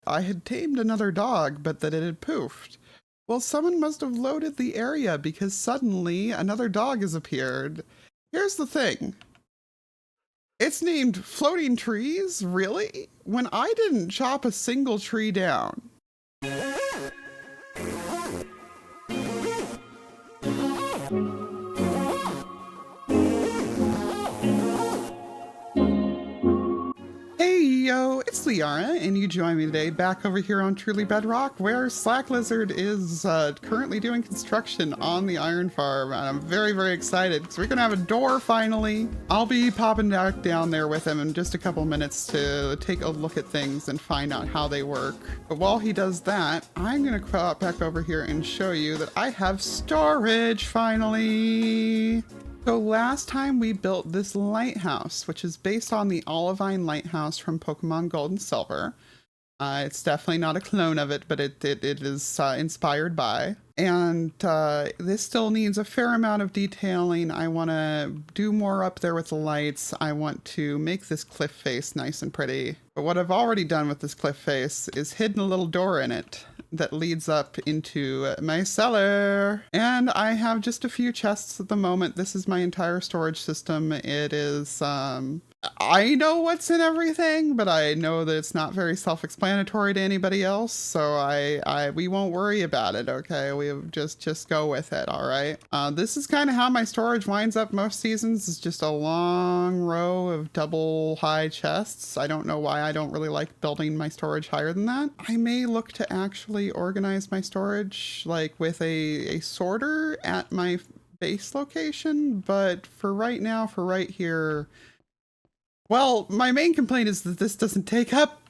I had tamed another dog, but that it had poofed. Well, someone must have loaded the area because suddenly another dog has appeared. Here's the thing. It's named Floating Trees? Really? When I didn't chop a single tree down. Hey yo, it's Lyarrah, and you join me today back over here on Truly Bedrock, where Slack Lizard is currently doing construction on the iron farm, and I'm very, very excited because we're gonna have a door finally. I'll be popping back down there with him in just a couple minutes to take a look at things and find out how they work. But while he does that, I'm gonna crop back over here and show you that I have storage finally. So last time we built this lighthouse, which is based on the Olivine lighthouse from Pokemon Gold and Silver. It's definitely not a clone of it, but it is inspired by. And this still needs a fair amount of detailing. I want to do more up there with the lights. I want to make this cliff face nice and pretty. But what I've already done with this cliff face is hidden a little door in it that leads up into my cellar. And I have just a few chests at the moment. This is my entire storage system. It is, I know what's in everything, but I know that it's not very self-explanatory to anybody else. So we won't worry about it. Okay. We just go with it. All right. This is kind of how my storage winds up most seasons. It's just a long row of double high chests. I don't know why I don't really like building my storage higher than that. I may look to actually organize my storage like with a sorter at my base location, but for right now, for right here, well, my main complaint is that this doesn't take up,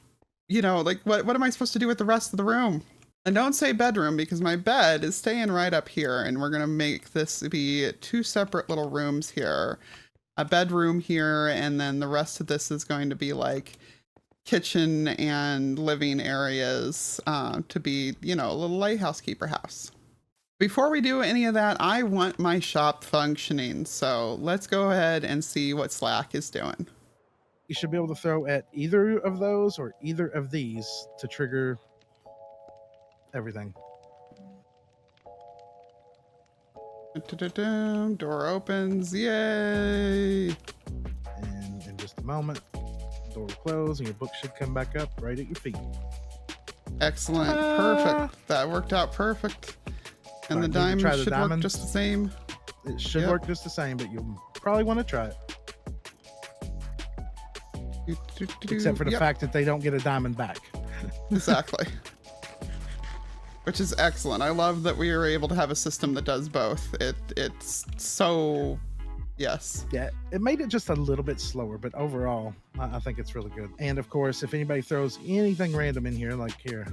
you know, like what am I supposed to do with the rest of the room? And don't say bedroom because my bed is staying right up here, and we're gonna make this be two separate little rooms here. A bedroom here, and then the rest of this is going to be like kitchen and living areas to be, you know, a little lighthouse keeper house. Before we do any of that, I want my shop functioning. So let's go ahead and see what Slack is doing. You should be able to throw at either of those or either of these to trigger everything. Door opens, yay! And in just a moment, the door will close and your book should come back up right at your feet. Excellent, perfect. That worked out perfect. And the diamond should work just the same. It should work just the same, but you'll probably want to try it. Except for the fact that they don't get a diamond back. Exactly. Which is excellent. I love that we are able to have a system that does both. It's so, yes. Yeah, it made it just a little bit slower, but overall, I think it's really good. And of course, if anybody throws anything random in here, like here,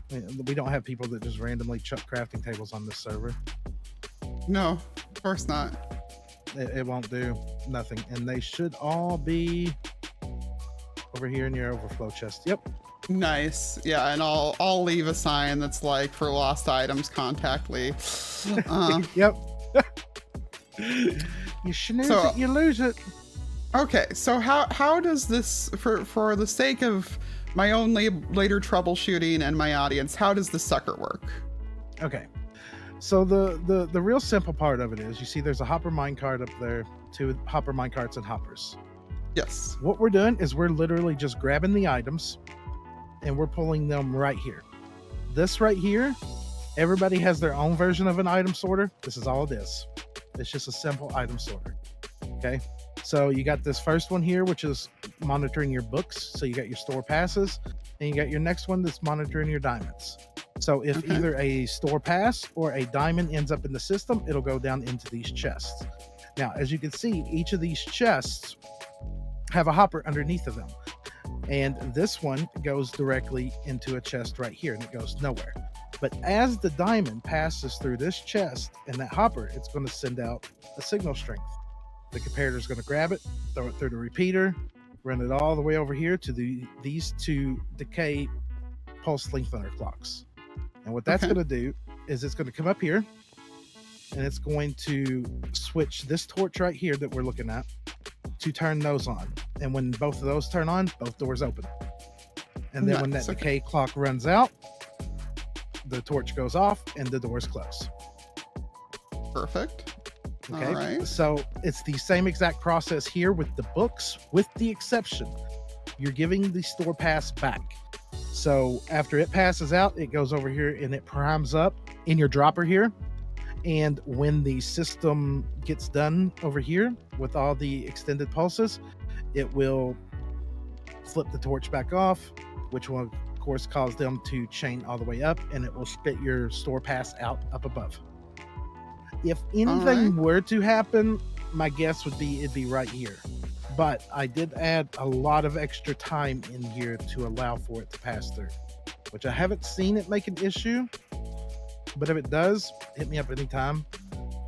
we don't have people that just randomly chuck crafting tables on this server. No, of course not. It won't do nothing. And they should all be over here in your overflow chest. Yep. Nice. Yeah, and I'll leave a sign that's like, for lost items, contact Lee. Yep. You snooze it, you lose it. Okay, so how does this, for the sake of my own later troubleshooting and my audience, how does this sucker work? Okay, so the real simple part of it is, you see there's a hopper minecart up there, two hopper minecarts and hoppers. Yes. What we're doing is we're literally just grabbing the items and we're pulling them right here. This right here, everybody has their own version of an item sorter. This is all it is. It's just a simple item sorter. Okay, so you got this first one here, which is monitoring your books. So you got your store passes, and you got your next one that's monitoring your diamonds. So if either a store pass or a diamond ends up in the system, it'll go down into these chests. Now, as you can see, each of these chests have a hopper underneath of them. And this one goes directly into a chest right here, and it goes nowhere. But as the diamond passes through this chest and that hopper, it's going to send out a signal strength. The comparator is going to grab it, throw it through the repeater, run it all the way over here to these two decay pulse lengthener clocks. And what that's going to do is it's going to come up here, and it's going to switch this torch right here that we're looking at to turn those on. And when both of those turn on, both doors open. And then when that Nice, okay. decay clock runs out, the torch goes off and the doors close. Perfect. Okay. All right. So it's the same exact process here with the books, with the exception you're giving the store pass back. So after it passes out, it goes over here and it primes up in your dropper here. And when the system gets done over here with all the extended pulses, it will flip the torch back off, which will of course cause them to chain all the way up, and it will spit your store pass out up above. If anything were to happen, my guess would be it'd be right here. But I did add a lot of extra time in here to allow for it to pass through, which I haven't seen it make an issue. But if it does, hit me up anytime.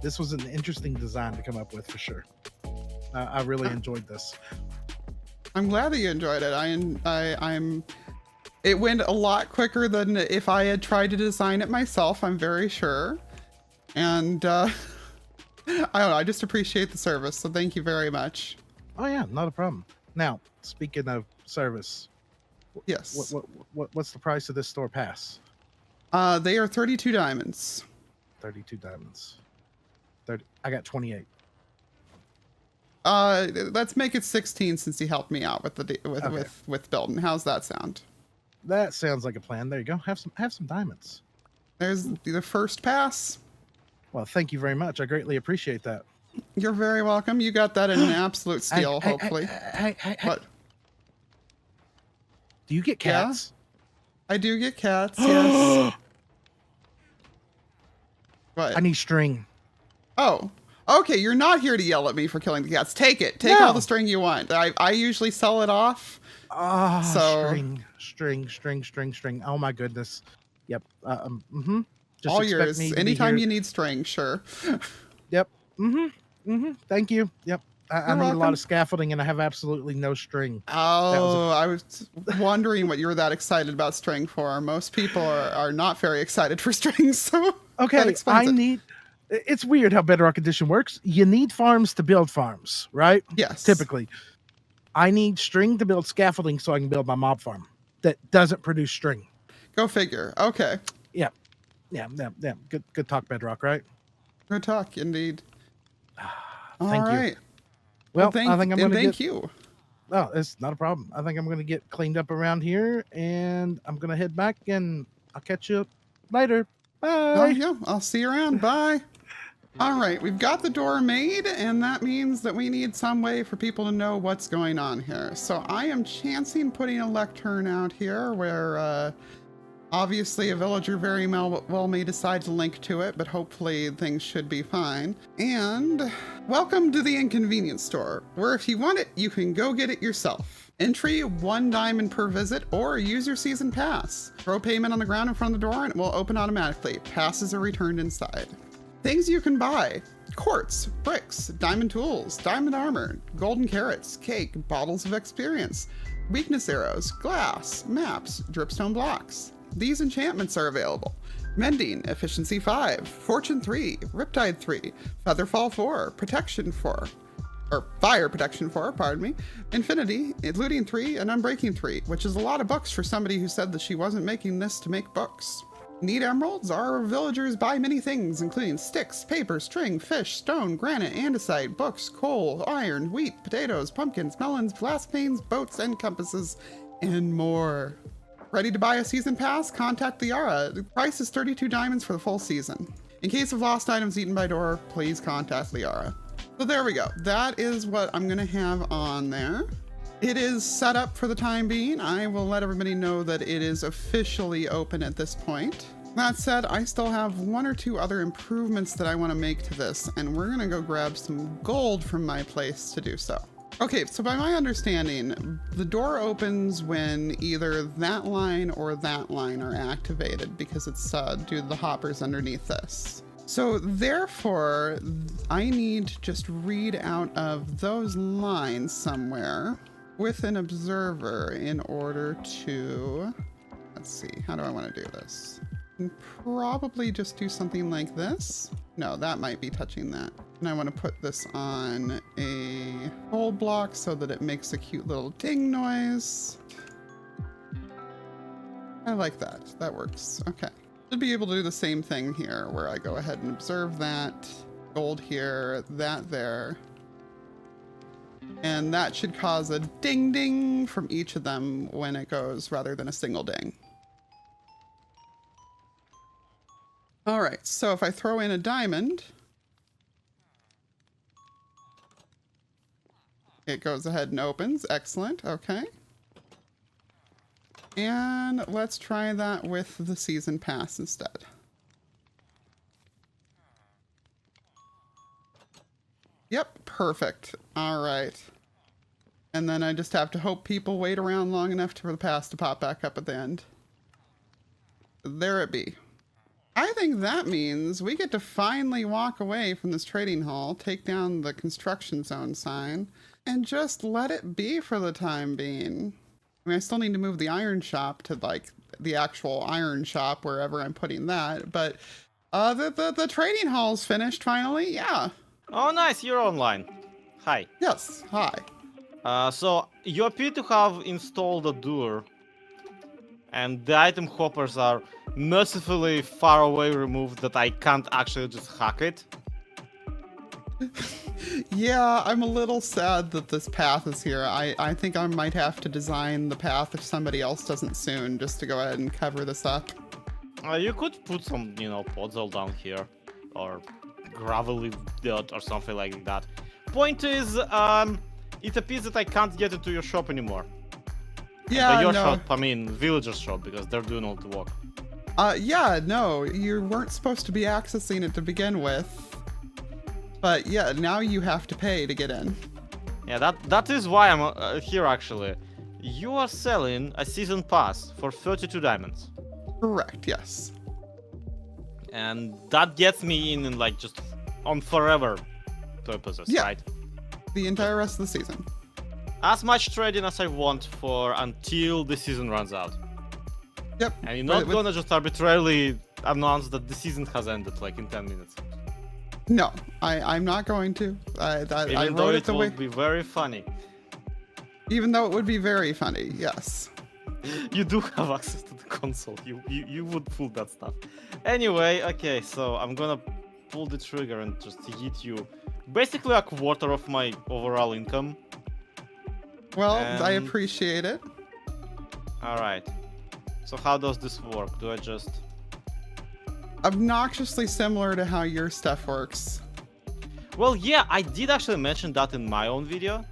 This was an interesting design to come up with for sure. I really enjoyed this. I'm glad that you enjoyed it. I'm. It went a lot quicker than if I had tried to design it myself, I'm very sure. And I don't know, I just appreciate the service, so thank you very much. Oh yeah, not a problem. Now, speaking of service, Yes. what's the price of this store pass? They are 32 diamonds. 32 diamonds. 30. I got 28. Let's make it 16 since you helped me out with the with building. How's that sound? That sounds like a plan. There you go. Have some diamonds. There's the first pass. Well, thank you very much. I greatly appreciate that. You're very welcome. You got that in an absolute steal, hopefully. Hey. What? Do you get cats? I do get cats, yes. What? I need string. Oh. Okay, you're not here to yell at me for killing the cats. Take it. Take all the string you want. I usually sell it off. String. Oh my goodness. Yep. Just all expect yours. me to Anytime be here. you need string, sure. Yep. Thank you. Yep. I need welcome. a lot of scaffolding and I have absolutely no string. Oh, I was wondering what you were that excited about string for. Most people are not very excited for string, so okay, it's weird how Bedrock Edition works. You need farms to build farms, right? Yes. Typically. I need string to build scaffolding so I can build my mob farm that doesn't produce string. Go figure. Okay. Yeah. Good talk, Bedrock, right? Good talk, indeed. Thank All you. right. Well, thank I think I'm going to thank you. Oh, it's not a problem. I think I'm going to get cleaned up around here and I'm going to head back and I'll catch you later. Bye. Oh, yeah. I'll see you around. Bye. All right. We've got the door made, and that means that we need some way for people to know what's going on here. So I am chancing putting a lectern out here where obviously a villager very well may decide to link to it, but hopefully things should be fine. And welcome to the Inconvenience Store, where if you want it, you can go get it yourself. Entry 1 diamond per visit, or use your season pass. Throw payment on the ground in front of the door and it will open automatically. Passes are returned inside. Things you can buy: quartz, bricks, diamond tools, diamond armor, golden carrots, cake, bottles of experience, weakness arrows, glass, maps, dripstone blocks. These enchantments are available: Mending, Efficiency 5, Fortune 3, Riptide 3, Featherfall 4, Protection 4, or Fire Protection 4, pardon me, Infinity, Looting 3, and Unbreaking 3, which is a lot of books for somebody who said that she wasn't making this to make books. Need emeralds? Our villagers buy many things, including sticks, paper, string, fish, stone, granite, andesite, books, coal, iron, wheat, potatoes, pumpkins, melons, glass panes, boats, and compasses, and more. Ready to buy a season pass? Contact Lyarrah. The price is 32 diamonds for the full season. In case of lost items eaten by door, please contact Lyarrah. So there we go. That is what I'm gonna have on there. It is set up for the time being. I will let everybody know that it is officially open at this point. That said, I still have 1 or 2 other improvements that I want to make to this, and we're gonna go grab some gold from my place to do so. Okay, so by my understanding, the door opens when either that line or that line are activated because it's due to the hoppers underneath this. So therefore, I need to just read out of those lines somewhere with an observer in order to, let's see, how do I want to do this? Probably just do something like this. No, that might be touching that. And I want to put this on a gold block so that it makes a cute little ding noise. I like that. That works. Okay. Should be able to do the same thing here where I go ahead and observe that. Gold here, that there. And that should cause a ding ding from each of them when it goes rather than a single ding. All right, so if I throw in a diamond, it goes ahead and opens. Excellent. Okay. And let's try that with the season pass instead. Yep, perfect. All right. And then I just have to hope people wait around long enough for the pass to pop back up at the end. There it be. I think that means we get to finally walk away from this trading hall, take down the construction zone sign, and just let it be for the time being. I mean, I still need to move the iron shop to like the actual iron shop, wherever I'm putting that, but the trading hall's finished finally, yeah. Oh, nice, you're online. Hi. Yes, hi. So, you appear to have installed a door, and the item hoppers are mercifully far away removed that I can't actually just hack it. Yeah, I'm a little sad that this path is here. I think I might have to design the path if somebody else doesn't soon, just to go ahead and cover this up. You could put some, podzol down here, or gravelly dirt or something like that. Point is, it appears that I can't get into your shop anymore. Yeah, your no. shop, I mean villager's shop, because they're doing all the work. Yeah, no, you weren't supposed to be accessing it to begin with. But yeah, now you have to pay to get in. Yeah, that is why I'm here actually. You are selling a season pass for 32 diamonds. Correct, yes. And that gets me in like just on forever purposes, Yeah. right? The entire rest of the season. As much trading as I want for until the season runs out. Yep. And you're not gonna just arbitrarily announce that the season has ended like in 10 minutes. No, I'm not going to. I Even though wrote it the will way. be very funny. Even though it would be very funny, yes. You do have access to the console. You would pull that stuff. Anyway, okay, so I'm gonna pull the trigger and just hit you. Basically a quarter of my overall income. Well, I And- appreciate it. Alright. So how does this work? Do I just... Obnoxiously similar to how your stuff works. Well, yeah, I did actually mention that in my own video.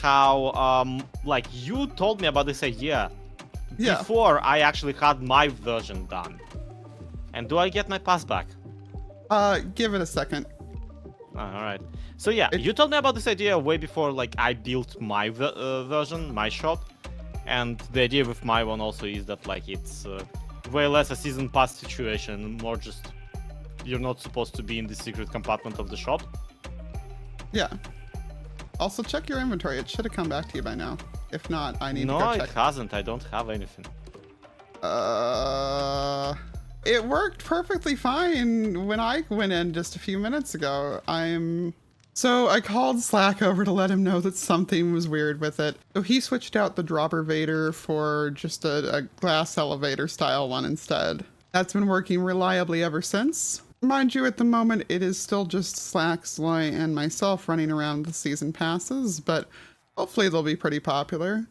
How, like, you told me about this idea Yeah. before I actually had my version done. And do I get my pass back? Give it a second. Alright. So yeah, you told me about this idea way before, like, I built my version, my shop. And the idea with my one also is that, like, it's way less a season pass situation, more just you're not supposed to be in the secret compartment of the shop. Yeah. Also, check your inventory. It should have come back to you by now. If not, I need to No, go it check. hasn't. I don't have anything. It worked perfectly fine when I went in just a few minutes ago. So I called Slack over to let him know that something was weird with it. So he switched out the dropper vader for just a glass elevator style one instead. That's been working reliably ever since. Mind you, at the moment, it is still just Slack, Sloy, and myself running around the season passes, but hopefully they'll be pretty popular.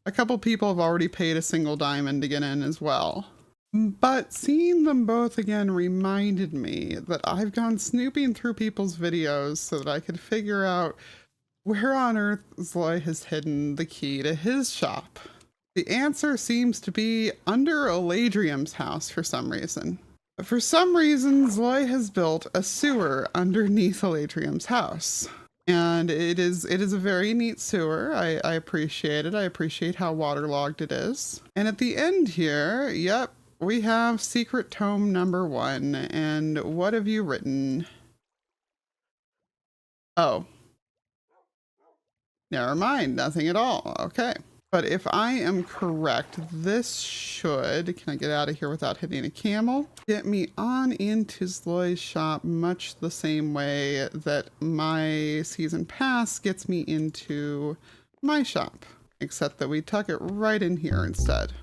A couple people have already paid a single diamond to get in as well. But seeing them both again reminded me that I've gone snooping through people's videos so that I could figure out where on earth Sloy has hidden the key to his shop. The answer seems to be under Eladrium's house for some reason. For some reason, Sloy has built a sewer underneath Eladrium's house. And it is a very neat sewer. I appreciate it. I appreciate how waterlogged it is. And at the end here, yep, we have secret tome number 1. And what have you written? Oh. Never mind. Nothing at all. Okay. But if I am correct, this should, can I get out of here without hitting a camel? Get me on into Sloy's shop much the same way that my season pass gets me into my shop. Except that we tuck it right in here instead.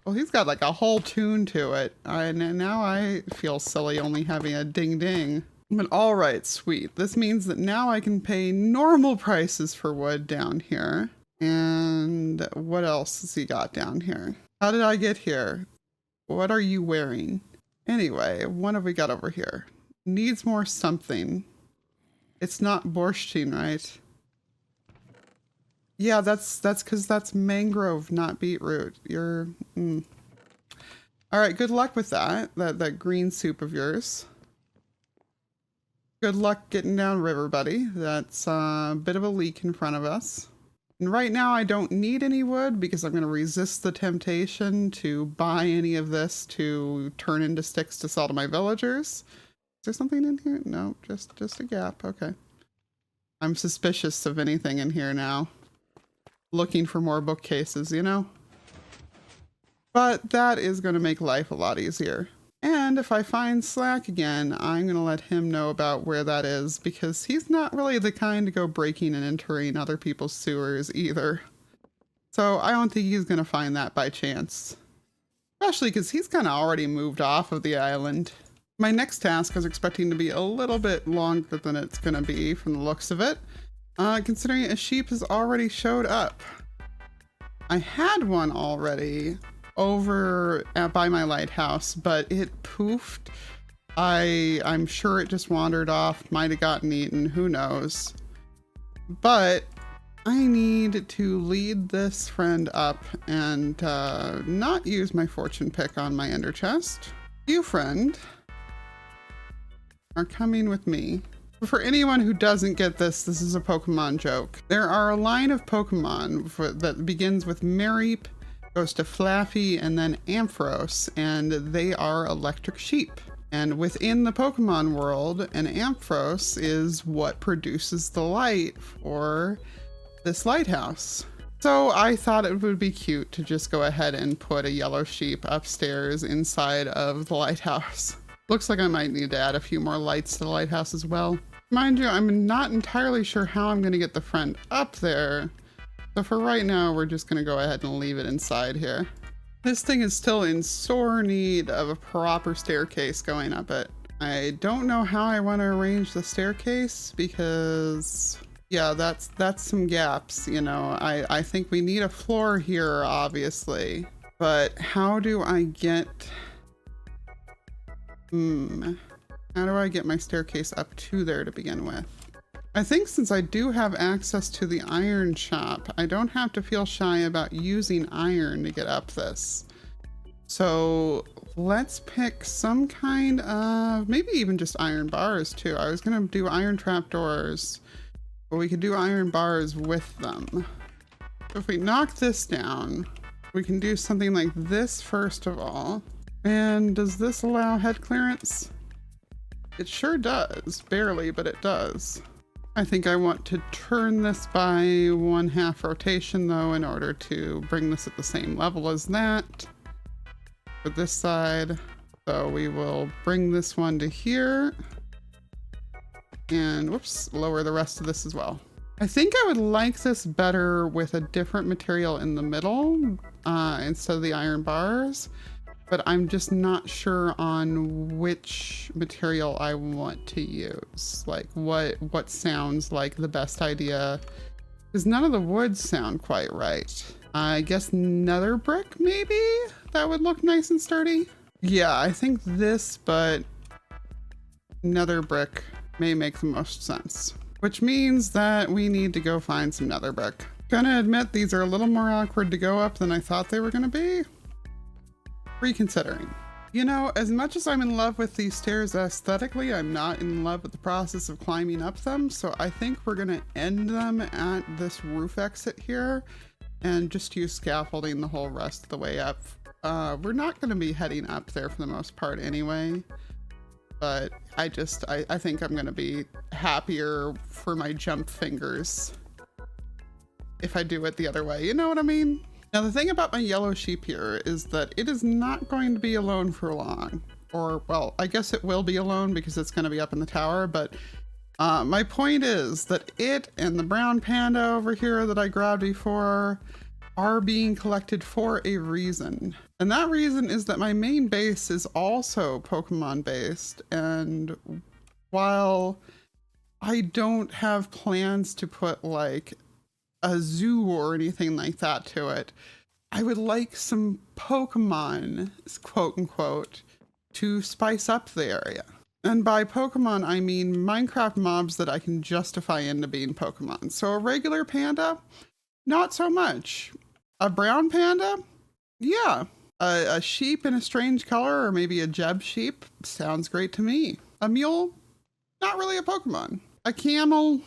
Well, he's got like a whole tune to it. And now I feel silly only having a ding ding. But all right, sweet. This means that now I can pay normal prices for wood down here. And what else has he got down here? How did I get here? What are you wearing? Anyway, what have we got over here? Needs more something. It's not borschtine, right? Yeah, that's because that's mangrove, not beetroot. You're... All right, good luck with that green soup of yours. Good luck getting down river, buddy. That's a bit of a leak in front of us. And right now I don't need any wood because I'm going to resist the temptation to buy any of this to turn into sticks to sell to my villagers. Is there something in here? No, just a gap. Okay. I'm suspicious of anything in here now. Looking for more bookcases, you know? But that is going to make life a lot easier. And if I find Slack again, I'm going to let him know about where that is because he's not really the kind to go breaking and entering other people's sewers either. So I don't think he's going to find that by chance. Especially because he's kind of already moved off of the island. My next task I was expecting to be a little bit longer than it's going to be from the looks of it, considering a sheep has already showed up. I had one already over by my lighthouse, but it poofed. I'm sure it just wandered off, might have gotten eaten, who knows. But I need to lead this friend up and not use my fortune pick on my ender chest. You, friend, are coming with me. For anyone who doesn't get this, this is a Pokemon joke. There are a line of Pokemon that begins with Mareep, goes to Flaffy, and then Ampharos, and they are electric sheep. And within the Pokemon world, an Ampharos is what produces the light for this lighthouse. So I thought it would be cute to just go ahead and put a yellow sheep upstairs inside of the lighthouse. Looks like I might need to add a few more lights to the lighthouse as well. Mind you, I'm not entirely sure how I'm going to get the friend up there. So for right now, we're just going to go ahead and leave it inside here. This thing is still in sore need of a proper staircase going up it. I don't know how I want to arrange the staircase because, yeah, that's some gaps, you know. I think we need a floor here, obviously. But how do I get... How do I get my staircase up to there to begin with? I think since I do have access to the iron shop, I don't have to feel shy about using iron to get up this. So let's pick some kind of, maybe even just iron bars too. I was gonna do iron trapdoors, but we could do iron bars with them. So if we knock this down, we can do something like this first of all. And does this allow head clearance? It sure does, barely, but it does. I think I want to turn this by 1/2 rotation though in order to bring this at the same level as that. For this side, so we will bring this one to here. And whoops, lower the rest of this as well. I think I would like this better with a different material in the middle instead of the iron bars. But I'm just not sure on which material I want to use. Like what sounds like the best idea. Because none of the woods sound quite right. I guess nether brick maybe? That would look nice and sturdy. Yeah, I think this, but nether brick may make the most sense. Which means that we need to go find some nether brick. Gonna admit these are a little more awkward to go up than I thought they were gonna be. Reconsidering. You know, as much as I'm in love with these stairs aesthetically, I'm not in love with the process of climbing up them, so I think we're gonna end them at this roof exit here and just use scaffolding the whole rest of the way up. We're not gonna be heading up there for the most part anyway, but I think I'm gonna be happier for my jump fingers if I do it the other way, you know what I mean? Now the thing about my yellow sheep here is that it is not going to be alone for long. Or, well, I guess it will be alone because it's going to be up in the tower, but my point is that it and the brown panda over here that I grabbed before are being collected for a reason. And that reason is that my main base is also Pokemon based. And while I don't have plans to put like a zoo or anything like that to it, I would like some Pokemon, quote unquote, to spice up the area. And by Pokemon, I mean Minecraft mobs that I can justify into being Pokemon. So a regular panda, not so much. A brown panda? Yeah. A sheep in a strange color, or maybe a Jeb sheep, sounds great to me. A mule? Not really a Pokemon. A camel?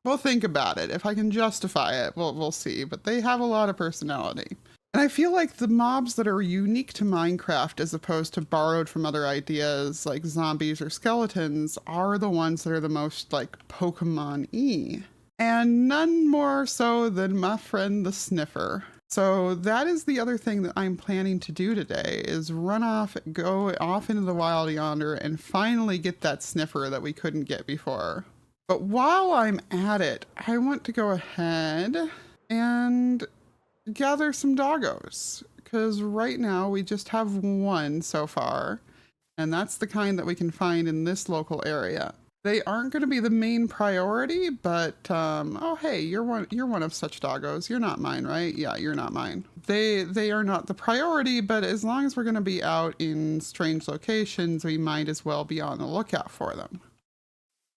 We'll think about it. If I can justify it, we'll see. But they have a lot of personality. And I feel like the mobs that are unique to Minecraft as opposed to borrowed from other ideas like zombies or skeletons are the ones that are the most like Pokemon-y. And none more so than my friend the Sniffer. So that is the other thing that I'm planning to do today is go off into the wild yonder and finally get that Sniffer that we couldn't get before. But while I'm at it, I want to go ahead and gather some doggos, because right now we just have one so far, and that's the kind that we can find in this local area. They aren't going to be the main priority, but oh hey, you're one of such doggos. You're not mine, right? Yeah, you're not mine. They are not the priority, but as long as we're going to be out in strange locations, we might as well be on the lookout for them.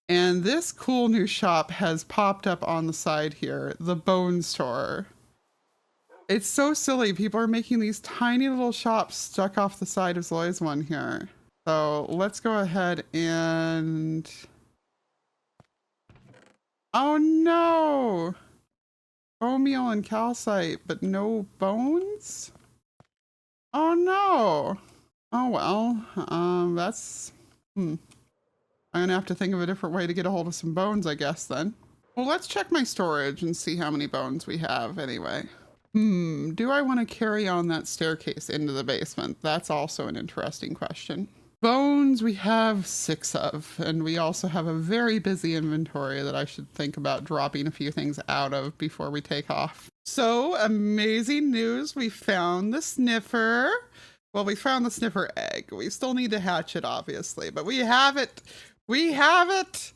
And this cool new shop has popped up on the side here, the Bone Store. It's so silly. People are making these tiny little shops stuck off the side of Zoy's one here. So let's go ahead and... Oh no! Bone meal and calcite, but no bones? Oh no! Oh well, that's... I'm gonna have to think of a different way to get a hold of some bones, I guess, then. Well, let's check my storage and see how many bones we have anyway. Do I want to carry on that staircase into the basement? That's also an interesting question. Bones we have 6 of, and we also have a very busy inventory that I should think about dropping a few things out of before we take off. So, amazing news, we found the Sniffer. Well, we found the Sniffer egg. We still need to hatch it, obviously, but we have it. We have it.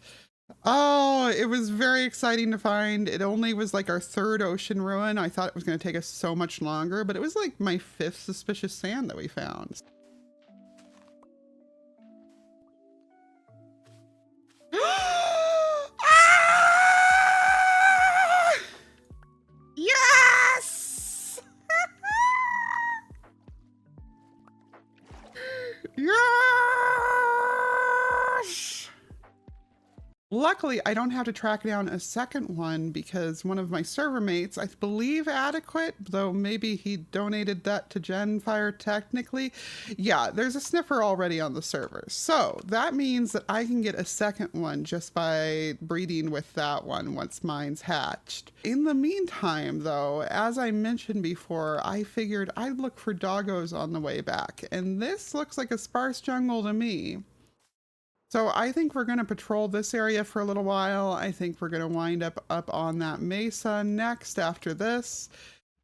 Oh, it was very exciting to find. It only was like our 3rd ocean ruin. I thought it was going to take us so much longer, but it was like my 5th suspicious sand that we found. Yes! Yes! Luckily, I don't have to track down a second one because one of my server mates, I believe Adequate, though maybe he donated that to Genfire technically. Yeah, there's a Sniffer already on the server. So that means that I can get a second one just by breeding with that one once mine's hatched. In the meantime, though, as I mentioned before, I figured I'd look for doggos on the way back. And this looks like a sparse jungle to me. So I think we're going to patrol this area for a little while. I think we're going to wind up on that mesa next after this.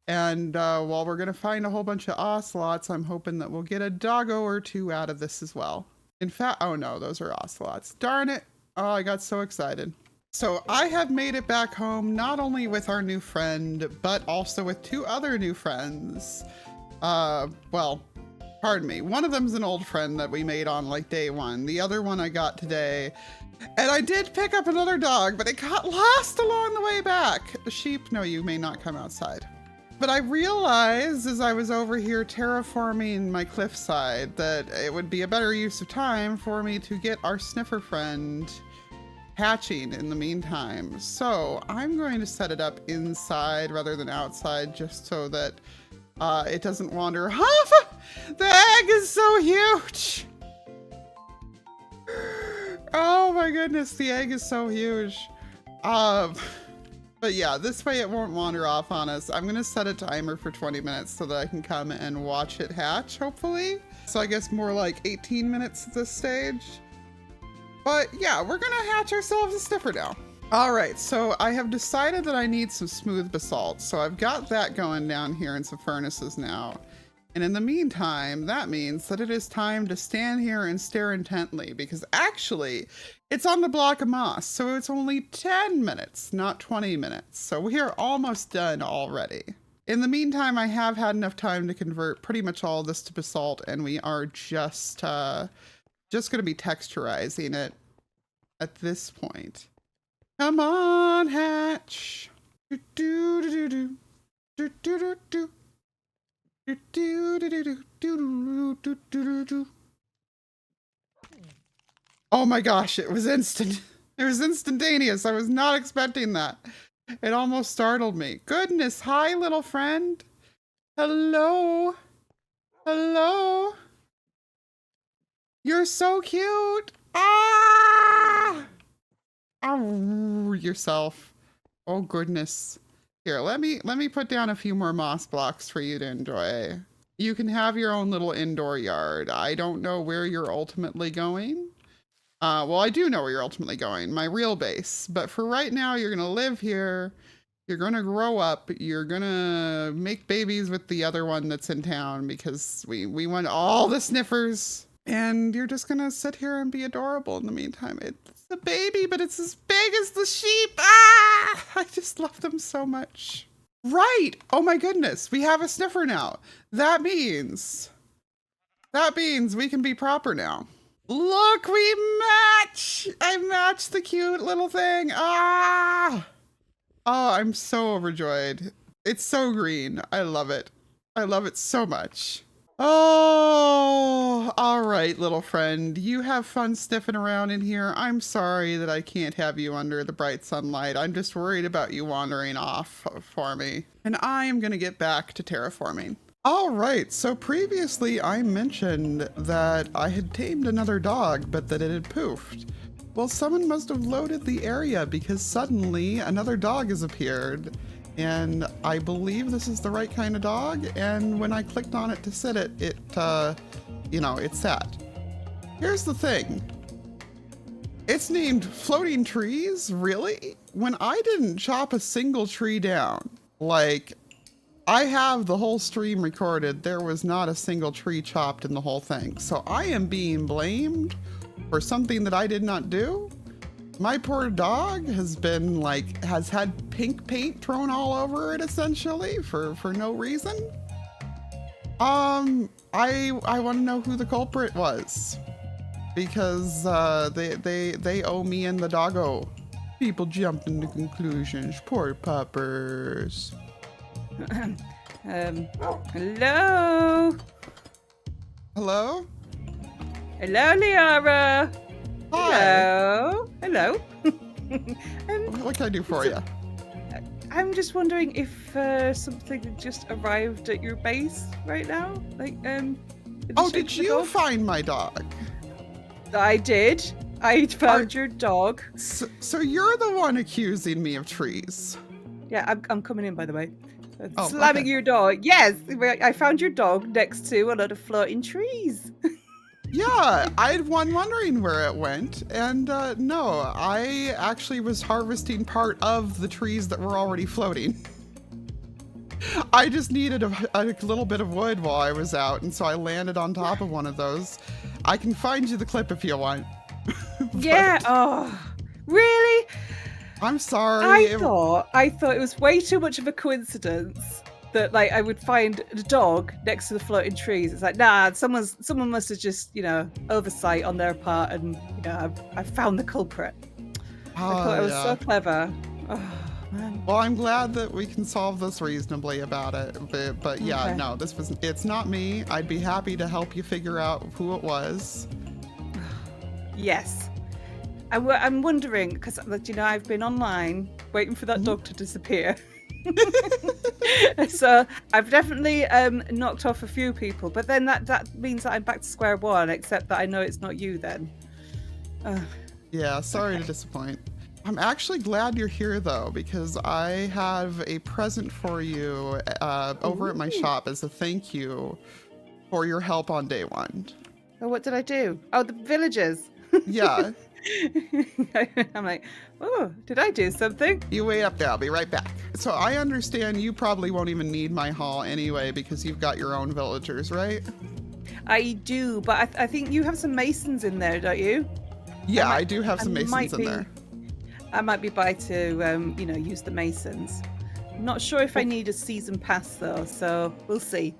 And while we're going to find a whole bunch of ocelots, I'm hoping that we'll get a doggo or 2 out of this as well. In fact, oh no, those are ocelots. Darn it. Oh, I got so excited. So I have made it back home, not only with our new friend, but also with 2 other new friends. Well, pardon me. One of them's an old friend that we made on like day 1. The other one I got today. And I did pick up another dog, but it got lost along the way back. Sheep, no, you may not come outside. But I realized as I was over here terraforming my cliffside that it would be a better use of time for me to get our Sniffer friend hatching in the meantime. So I'm going to set it up inside rather than outside just so that it doesn't wander off. The egg is so huge. Oh my goodness, the egg is so huge. But yeah, this way it won't wander off on us. I'm gonna set a timer for 20 minutes so that I can come and watch it hatch, hopefully. So I guess more like 18 minutes at this stage. But yeah, we're gonna hatch ourselves a Sniffer now. All right, so I have decided that I need some smooth basalt. So I've got that going down here in some furnaces now. And in the meantime, that means that it is time to stand here and stare intently because actually it's on the block of moss. So it's only 10 minutes, not 20 minutes. So we are almost done already. In the meantime, I have had enough time to convert pretty much all of this to basalt, and we are just going to be texturizing it at this point. Come on, Hatch. Do do do do do do do do. Oh my gosh, it was instant. It was instantaneous. I was not expecting that. It almost startled me. Goodness, hi little friend. Hello. Hello. You're so cute. Ah! Oh, yourself. Oh goodness. Here, let me put down a few more moss blocks for you to enjoy. You can have your own little indoor yard. I don't know where you're ultimately going. Well, I do know where you're ultimately going, my real base. But for right now, you're gonna live here. You're gonna grow up. You're gonna make babies with the other one that's in town because we want all the sniffers. And you're just gonna sit here and be adorable in the meantime. It's a baby, but it's as big as the sheep. Ah! I just love them so much. Right. Oh my goodness. We have a sniffer now. That means we can be proper now. Look, we match. I matched the cute little thing. Ah! Oh, I'm so overjoyed. It's so green. I love it. I love it so much. Oh, all right, little friend. You have fun sniffing around in here. I'm sorry that I can't have you under the bright sunlight. I'm just worried about you wandering off for me. And I am going to get back to terraforming. All right, so previously I mentioned that I had tamed another dog, but that it had poofed. Well, someone must have loaded the area because suddenly another dog has appeared. And I believe this is the right kind of dog. And when I clicked on it to sit it, it sat. Here's the thing. It's named Floating Trees, really? When I didn't chop a single tree down, like I have the whole stream recorded, there was not a single tree chopped in the whole thing. So I am being blamed for something that I did not do. My poor dog has had pink paint thrown all over it essentially for no reason. I want to know who the culprit was because they owe me and the doggo. People jump into conclusions. Poor puppers. Hello. Hello? Hello, Lyarrah. Hi. Hello. What can I do for you? I'm just wondering if something just arrived at your base right now. Oh, did you find my dog? I did. I found your dog. So you're the one accusing me of trees. Yeah, I'm coming in, by the way. Oh, Slamming okay. your dog. Yes, I found your dog next to a lot of floating trees. Yeah, I'd one wondering where it went, and no, I actually was harvesting part of the trees that were already floating. I just needed a little bit of wood while I was out, and so I landed on top of one of those. I can find you the clip if you want. Yeah. Oh, really? I'm sorry. I thought it was way too much of a coincidence that I would find the dog next to the floating trees. It's like, nah, someone must have just, oversight on their part, and I found the culprit. I thought it was so clever. Oh, man. Well, I'm glad that we can solve this reasonably about it, but yeah, Okay. no, it's not me. I'd be happy to help you figure out who it was. Yes. I'm wondering, because I've been online waiting for that dog to disappear. So I've definitely knocked off a few people, but then that means that I'm back to square one, except that I know it's not you then. Yeah, sorry to disappoint. I'm actually glad you're here though, because I have a present for you over at my shop as a thank you for your help on day one. Oh, what did I do? Oh, the villagers. Yeah. I'm like, oh, did I do something? You wait up there, I'll be right back. So I understand you probably won't even need my haul anyway because you've got your own villagers, right? I do, but I think you have some masons in there, don't you? Yeah, I do have some masons in there. I might be by to, use the masons. I'm not sure if I need a season pass though, so we'll see.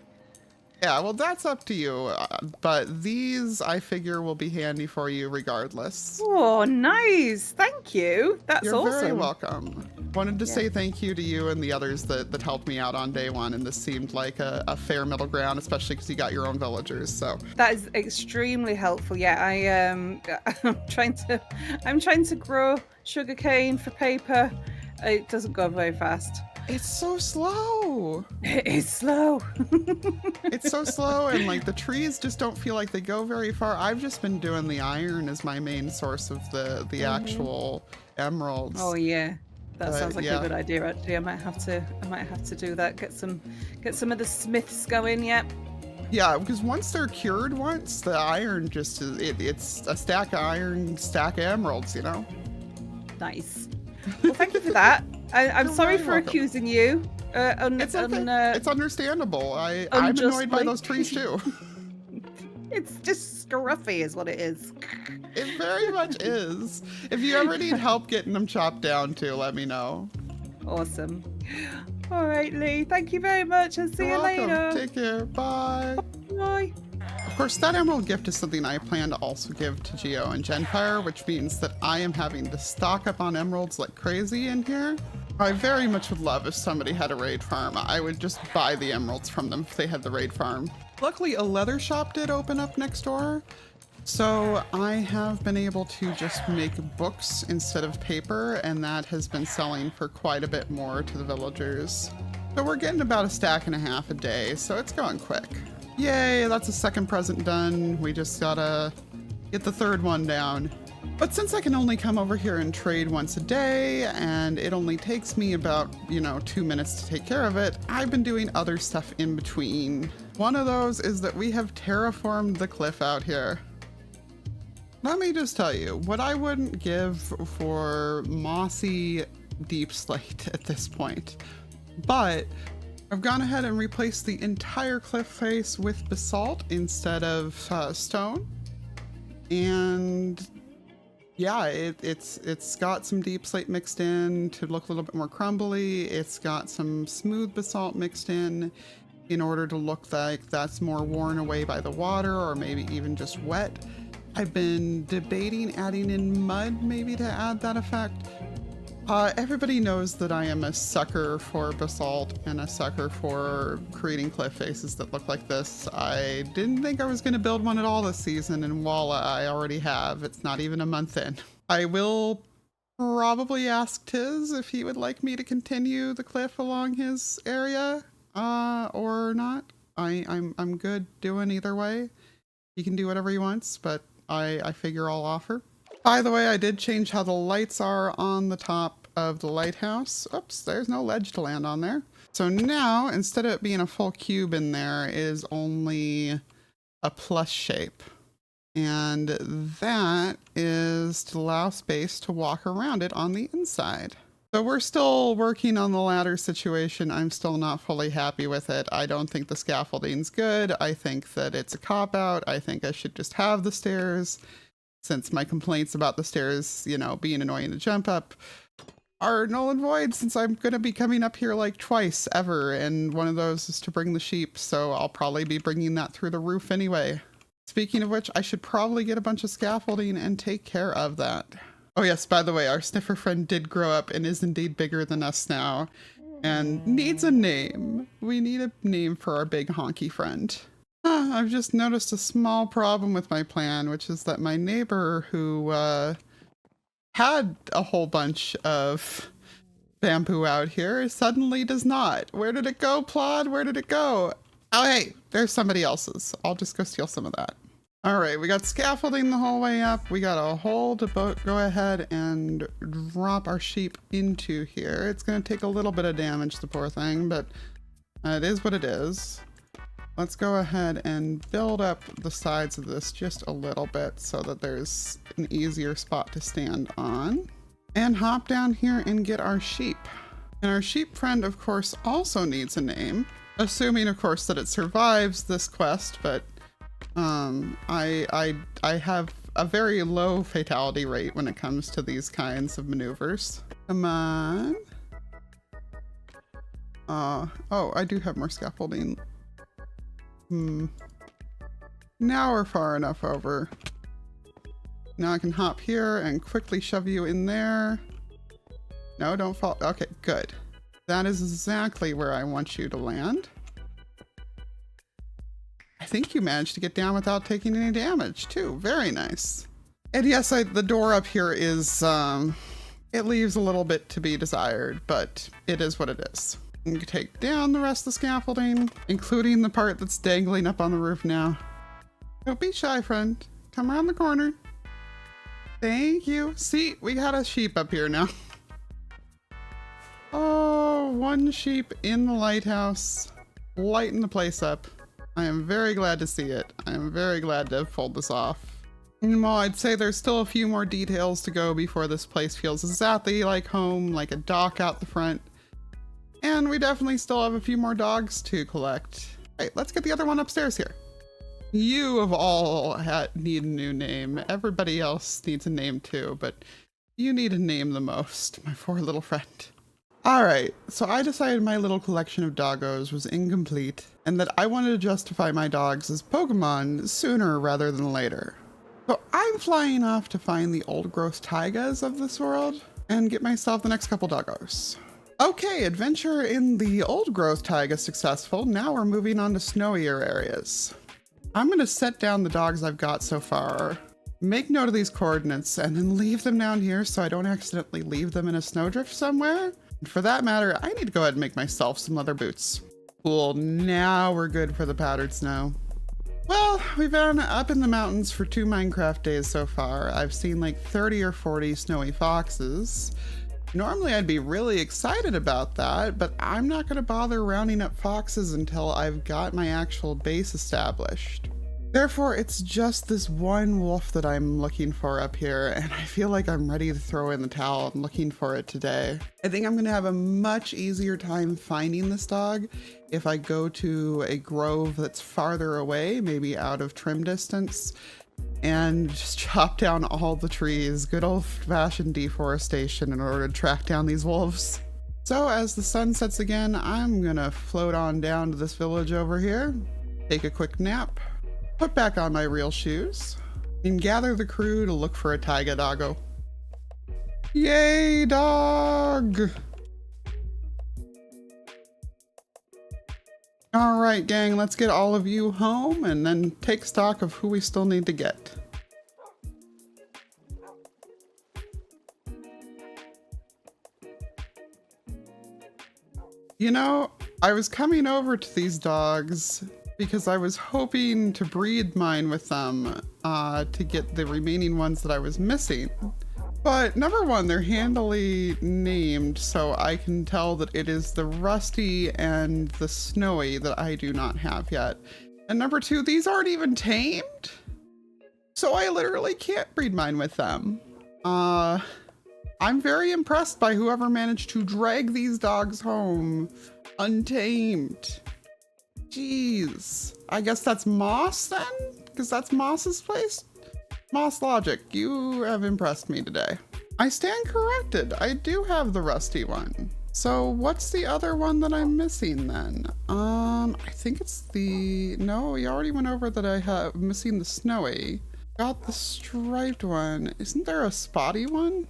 Yeah, well, that's up to you. But these, I figure, will be handy for you regardless. Oh, nice. Thank you. That's You're awesome. very welcome. Wanted to say thank you to you and the others that helped me out on day one, and this seemed like a fair middle ground, especially because you got your own villagers. So that is extremely helpful. Yeah, I'm trying to grow sugarcane for paper. It doesn't go very fast. it's so slow. It is slow. It's so slow, and like the trees just don't feel like they go very far. I've just been doing the iron as my main source of the actual emeralds. Oh yeah. That sounds like yeah. a good idea. Actually, I might have to do that. Get some of the smiths going. Yep. Yeah, because once they're cured, the iron just it's a stack of iron, stack of emeralds, you know. Nice. Well, thank you for that. I'm You're sorry very for welcome. accusing you. It's okay. It's understandable. I'm annoyed by unjustly. those trees too. It's just scruffy, is what it is. It very much is. If you ever need help getting them chopped down too, let me know. Awesome. All right, Lee. Thank you very much. I'll see You're you welcome. later. Take care. Bye. Bye. Of course, that emerald gift is something I plan to also give to Geo and Genfire, which means that I am having to stock up on emeralds like crazy in here. I very much would love if somebody had a raid farm. I would just buy the emeralds from them if they had the raid farm. Luckily, a leather shop did open up next door, so I have been able to just make books instead of paper, and that has been selling for quite a bit more to the villagers. So we're getting about a stack and a half a day, so it's going quick. Yay, that's a second present done. We just gotta get the third one down. But since I can only come over here and trade once a day, and it only takes me about, 2 minutes to take care of it, I've been doing other stuff in between. One of those is that we have terraformed the cliff out here. Let me just tell you, what I wouldn't give for mossy deep slate at this point. But I've gone ahead and replaced the entire cliff face with basalt instead of stone. And yeah, it's got some deep slate mixed in to look a little bit more crumbly. It's got some smooth basalt mixed in order to look like that's more worn away by the water, or maybe even just wet. I've been debating adding in mud maybe to add that effect. Everybody knows that I am a sucker for basalt and a sucker for creating cliff faces that look like this. I didn't think I was going to build one at all this season, and voila, I already have. It's not even a month in. I will probably ask Tiz if he would like me to continue the cliff along his area, or not. I'm good doing either way. He can do whatever he wants, but I figure I'll offer. By the way, I did change how the lights are on the top of the lighthouse. Oops, there's no ledge to land on there. So now, instead of it being a full cube in there, it is only a plus shape. And that is to allow space to walk around it on the inside. So we're still working on the ladder situation. I'm still not fully happy with it. I don't think the scaffolding's good. I think that it's a cop-out. I think I should just have the stairs, since my complaints about the stairs, being annoying to jump up are null and void, since I'm going to be coming up here like twice ever, and one of those is to bring the sheep, so I'll probably be bringing that through the roof anyway. Speaking of which, I should probably get a bunch of scaffolding and take care of that. Oh yes, by the way, our sniffer friend did grow up and is indeed bigger than us now, and needs a name. We need a name for our big honky friend. I've just noticed a small problem with my plan, which is that my neighbor who had a whole bunch of bamboo out here suddenly does not. Where did it go, Plod? Where did it go? Oh, hey, there's somebody else's. I'll just go steal some of that. All right, we got scaffolding the whole way up. We got a hole to go ahead and drop our sheep into here. It's going to take a little bit of damage, the poor thing, but it is what it is. Let's go ahead and build up the sides of this just a little bit so that there's an easier spot to stand on. And hop down here and get our sheep. And our sheep friend, of course, also needs a name. Assuming, of course, that it survives this quest, but I have a very low fatality rate when it comes to these kinds of maneuvers. Come on. Oh, I do have more scaffolding. Now we're far enough over. Now I can hop here and quickly shove you in there. No, don't fall. Okay, good. That is exactly where I want you to land. I think you managed to get down without taking any damage too. Very nice. And yes, the door up here is, it leaves a little bit to be desired, but it is what it is. You can take down the rest of the scaffolding, including the part that's dangling up on the roof now. Don't be shy, friend. Come around the corner. Thank you. See, we got a sheep up here now. Oh, one sheep in the lighthouse, lighting the place up. I am very glad to see it. I am very glad to have pulled this off. And while I'd say there's still a few more details to go before this place feels exactly like home, like a dock out the front. And we definitely still have a few more dogs to collect. Right, let's get the other one upstairs here. You of all need a new name. Everybody else needs a name too, but you need a name the most, my poor little friend. All right, so I decided my little collection of doggos was incomplete and that I wanted to justify my dogs as Pokemon sooner rather than later. So I'm flying off to find the old growth taigas of this world and get myself the next couple doggos. Okay, adventure in the old growth taiga successful. Now we're moving on to snowier areas. I'm gonna set down the dogs I've got so far, make note of these coordinates, and then leave them down here so I don't accidentally leave them in a snowdrift somewhere. And for that matter, I need to go ahead and make myself some leather boots. Cool, now we're good for the powdered snow. Well, we've been up in the mountains for 2 Minecraft days so far. I've seen like 30 or 40 snowy foxes. Normally I'd be really excited about that, but I'm not gonna bother rounding up foxes until I've got my actual base established. Therefore, it's just this one wolf that I'm looking for up here, and I feel like I'm ready to throw in the towel. I'm looking for it today. I think I'm gonna have a much easier time finding this dog if I go to a grove that's farther away, maybe out of trim distance, and just chop down all the trees. Good old-fashioned deforestation in order to track down these wolves. So as the sun sets again, I'm gonna float on down to this village over here, take a quick nap, put back on my real shoes, and gather the crew to look for a taiga doggo. Yay, dog! All right, gang, let's get all of you home and then take stock of who we still need to get. You know, I was coming over to these dogs because I was hoping to breed mine with them to get the remaining ones that I was missing. But number one, they're handily named, so I can tell that it is the Rusty and the Snowy that I do not have yet. And number two, these aren't even tamed, so I literally can't breed mine with them. I'm very impressed by whoever managed to drag these dogs home untamed. Jeez, I guess that's Moss then? Because that's Moss's place? Moss Logic, you have impressed me today. I stand corrected. I do have the Rusty one. So what's the other one that I'm missing then? I think it's the... No, we already went over that I have missing the Snowy. Got the striped one. Isn't there a spotty one?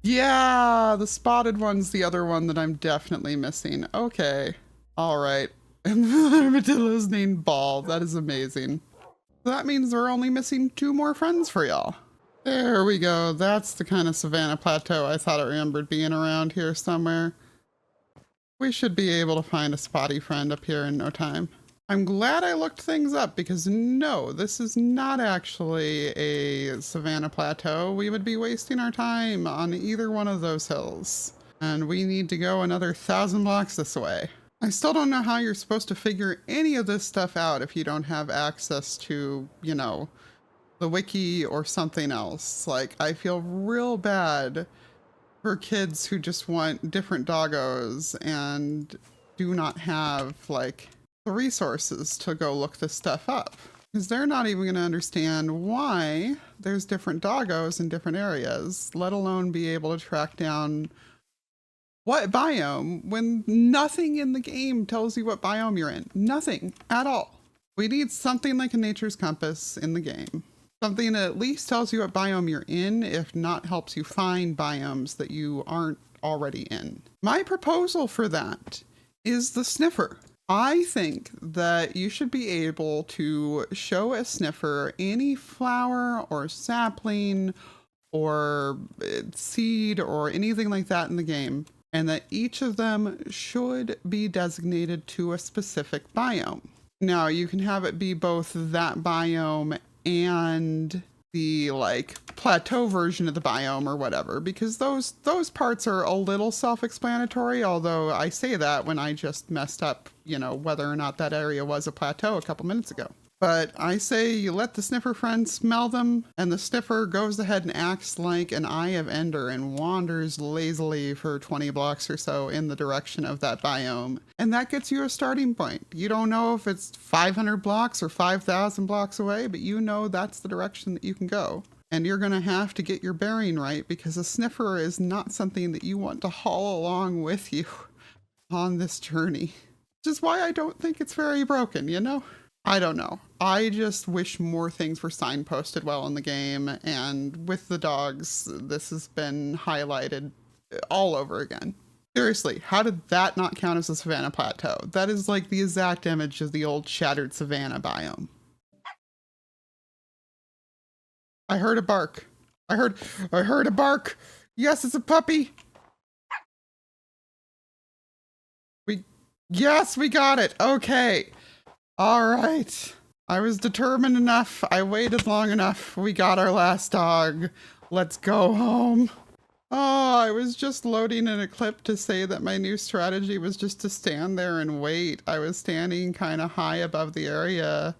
Yeah, the spotted one's the other one that I'm definitely missing. Okay, all right. And the armadillo's named Ball. That is amazing. That means we're only missing 2 more friends for y'all. There we go. That's the kind of Savannah plateau I thought I remembered being around here somewhere. We should be able to find a spotty friend up here in no time. I'm glad I looked things up because no, this is not actually a Savannah plateau. We would be wasting our time on either one of those hills. And we need to go another 1,000 blocks this way. I still don't know how you're supposed to figure any of this stuff out if you don't have access to, you know, the wiki or something else. Like, I feel real bad for kids who just want different doggos and do not have, like, the resources to go look this stuff up. Because they're not even going to understand why there's different doggos in different areas, let alone be able to track down what biome when nothing in the game tells you what biome you're in. Nothing at all. We need something like a nature's compass in the game. Something that at least tells you what biome you're in, if not helps you find biomes that you aren't already in. My proposal for that is the Sniffer. I think that you should be able to show a Sniffer any flower or sapling or seed or anything like that in the game, and that each of them should be designated to a specific biome. Now, you can have it be both that biome and the like plateau version of the biome or whatever, because those parts are a little self-explanatory, although I say that when I just messed up, you know, whether or not that area was a plateau a couple minutes ago. But I say you let the Sniffer friend smell them, and the Sniffer goes ahead and acts like an Eye of Ender and wanders lazily for 20 blocks or so in the direction of that biome. And that gets you a starting point. You don't know if it's 500 blocks or 5,000 blocks away, but you know that's the direction that you can go. And you're going to have to get your bearing right, because a Sniffer is not something that you want to haul along with you on this journey. Which is why I don't think it's very broken, you know? I don't know. I just wish more things were signposted well in the game, and with the dogs, this has been highlighted all over again. Seriously, how did that not count as a Savannah Plateau? That is like the exact image of the old shattered Savannah biome. I heard a bark. I heard a bark. Yes, it's a puppy. Yes, we got it. Okay. All right. I was determined enough. I waited long enough. We got our last dog. Let's go home. Oh, I was just loading in a clip to say that my new strategy was just to stand there and wait. I was standing kind of high above the area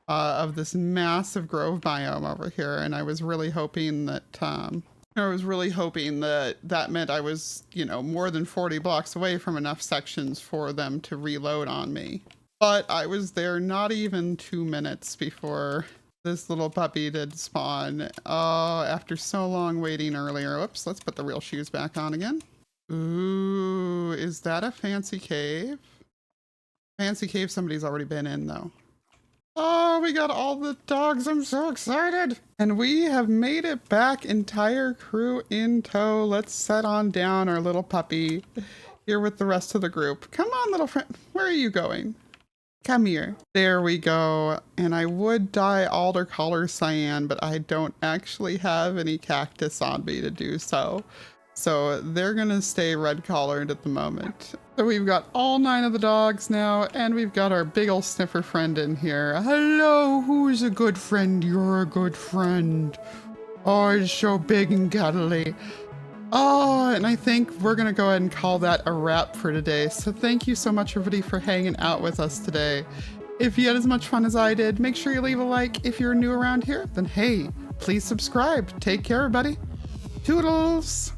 of this massive grove biome over here, and I was really hoping that that meant I was, you know, more than 40 blocks away from enough sections for them to reload on me. But I was there not even 2 minutes before this little puppy did spawn. Oh, after so long waiting earlier. Oops, let's put the real shoes back on again. Ooh, is that a fancy cave? Fancy cave somebody's already been in, though. Oh, we got all the dogs. I'm so excited. And we have made it back, entire crew in tow. Let's set on down our little puppy here with the rest of the group. Come on, little friend. Where are you going? Come here. There we go. And I would dye alder color cyan, but I don't actually have any cactus on me to do so. So they're gonna stay red collared at the moment. So we've got all 9 of the dogs now, and we've got our big old Sniffer friend in here. Hello, who's a good friend? You're a good friend. Oh, it's so big and cuddly. Oh, and I think we're gonna go ahead and call that a wrap for today. So thank you so much, everybody, for hanging out with us today. If you had as much fun as I did, make sure you leave a like. If you're new around here, then hey, please subscribe. Take care, everybody. Toodles!